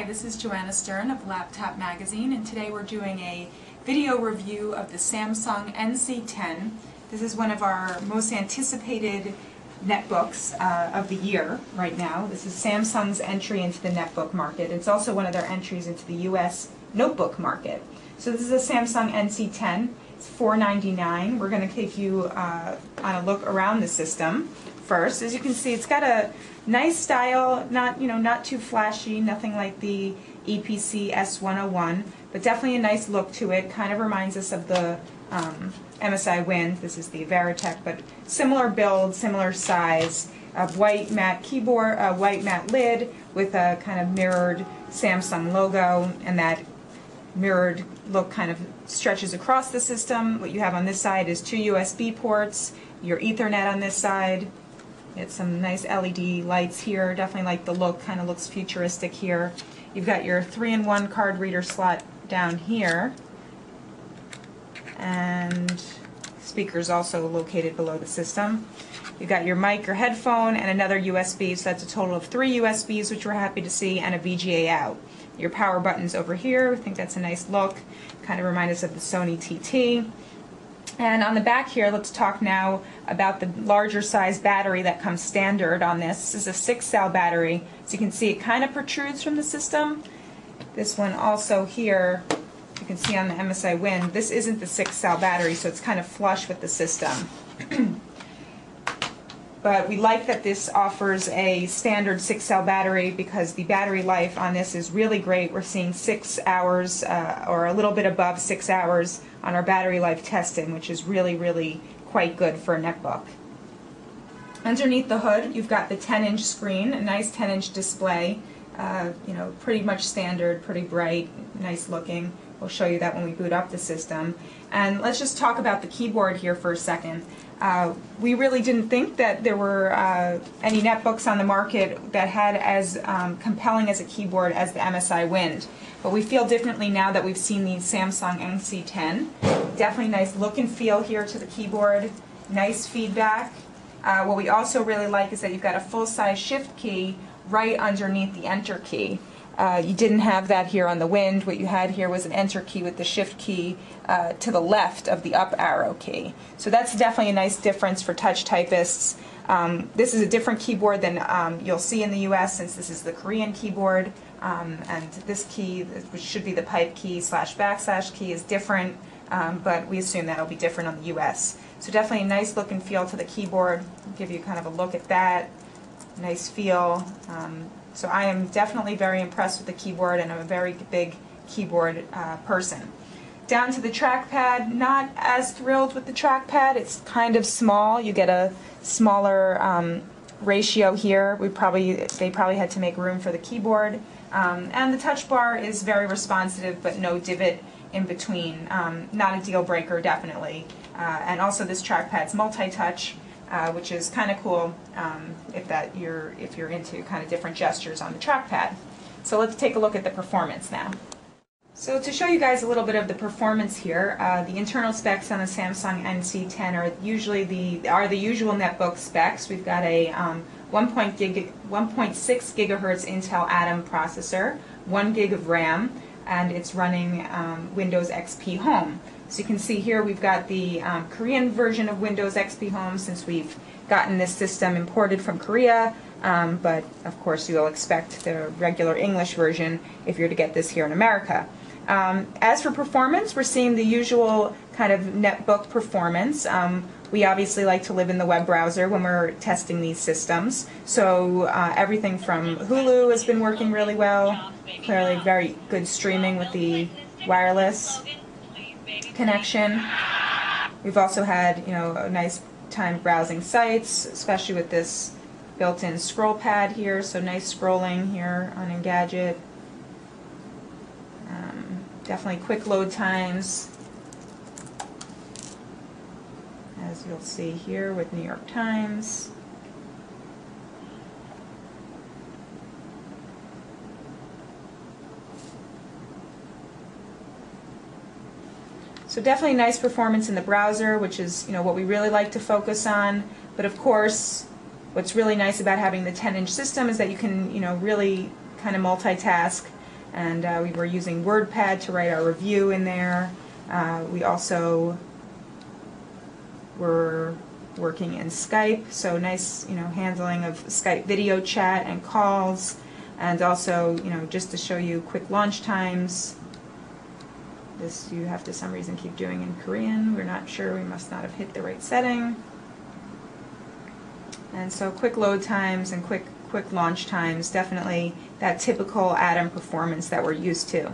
this is Joanna Stern of Laptop Magazine, and today we're doing a video review of the Samsung NC10. This is one of our most anticipated netbooks of the year right now. This is Samsung's entry into the netbook market. It's also one of their entries into the US notebook market. So this is a Samsung NC10. It's $499. We're going to take you on a look around the system first. As you can see, it's got a nice style, not too flashy, nothing like the EPC S101, but definitely a nice look to it. Kind of reminds us of the MSI Wind. This is the Veritech, but similar build, similar size. A white matte keyboard, a white matte lid with a kind of mirrored Samsung logo, and that mirrored look kind of stretches across the system. What you have on this side is two USB ports, your Ethernet on this side. It's some nice LED lights here. Definitely like the look, kind of looks futuristic here. You've got your 3-in-1 card reader slot down here, and speakers also located below the system. You've got your mic, your headphone, and another USB, so that's a total of 3 USBs, which we're happy to see, and a VGA out. Your power buttons over here. I think that's a nice look. Kind of reminds us of the Sony TT. And on the back here, let's talk now about the larger size battery that comes standard on this. This is a 6-cell battery. As you can see, it kind of protrudes from the system. This one also here, you can see on the MSI Wind, this isn't the 6-cell battery, so it's kind of flush with the system. But we like that this offers a standard 6-cell battery because the battery life on this is really great. We're seeing 6 hours or a little bit above 6 hours on our battery life testing, which is really quite good for a netbook. Underneath the hood, you've got the 10-inch screen, a nice 10-inch display, pretty much standard, pretty bright, nice looking. We'll show you that when we boot up the system. And let's just talk about the keyboard here for a second. We really didn't think that there were any netbooks on the market that had as compelling as a keyboard as the MSI Wind. But we feel differently now that we've seen the Samsung NC10. Definitely nice look and feel here to the keyboard, nice feedback. What we also really like is that you've got a full-size shift key right underneath the enter key. You didn't have that here on the Wind. What you had here was an enter key with the shift key to the left of the up arrow key. So that's definitely a nice difference for touch typists. This is a different keyboard than you'll see in the US, since this is the Korean keyboard. And this key, which should be the pipe key / backslash key, is different, but we assume that'll be different on the US. So definitely a nice look and feel to the keyboard. I'll give you kind of a look at that. Nice feel. So I am definitely very impressed with the keyboard, and I'm a very big keyboard person. Down to the trackpad, not as thrilled with the trackpad. It's kind of small. You get a smaller ratio here. They probably had to make room for the keyboard. And the touch bar is very responsive, but no divot in between. Not a deal breaker, definitely. And also this trackpad's multi-touch, which is kind of cool if you're into kind of different gestures on the trackpad. So let's take a look at the performance now. So to show you guys a little bit of the performance here, the internal specs on the Samsung NC10 are the usual netbook specs. We've got a 1.6 gigahertz Intel Atom processor, 1 gig of RAM, and it's running Windows XP Home. So you can see here we've got the Korean version of Windows XP Home, since we've gotten this system imported from Korea, but of course you'll expect the regular English version if you're to get this here in America. As for performance, we're seeing the usual kind of netbook performance. We obviously like to live in the web browser when we're testing these systems, so everything from Hulu has been working really well. Clearly very good streaming with the wireless connection. We've also had a nice time browsing sites, especially with this built-in scroll pad here, so nice scrolling here on Engadget. Definitely quick load times, as you'll see here with New York Times. So definitely nice performance in the browser, which is what we really like to focus on. But of course, what's really nice about having the 10-inch system is that you can really kind of multitask. and we were using WordPad to write our review in there. We also were working in Skype, so nice, handling of Skype video chat and calls, and also, just to show you quick launch times. This you have to some reason keep doing in Korean. We're not sure, we must not have hit the right setting. And so quick load times and quick launch times, definitely that typical Atom performance that we're used to.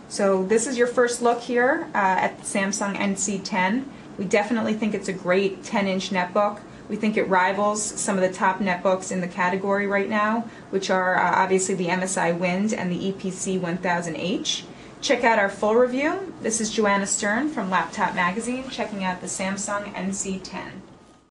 So this is your first look here at the Samsung NC10. We definitely think it's a great 10-inch netbook. We think it rivals some of the top netbooks in the category right now, which are obviously the MSI Wind and the EPC 1000H. Check out our full review. This is Joanna Stern from Laptop Magazine, checking out the Samsung NC10.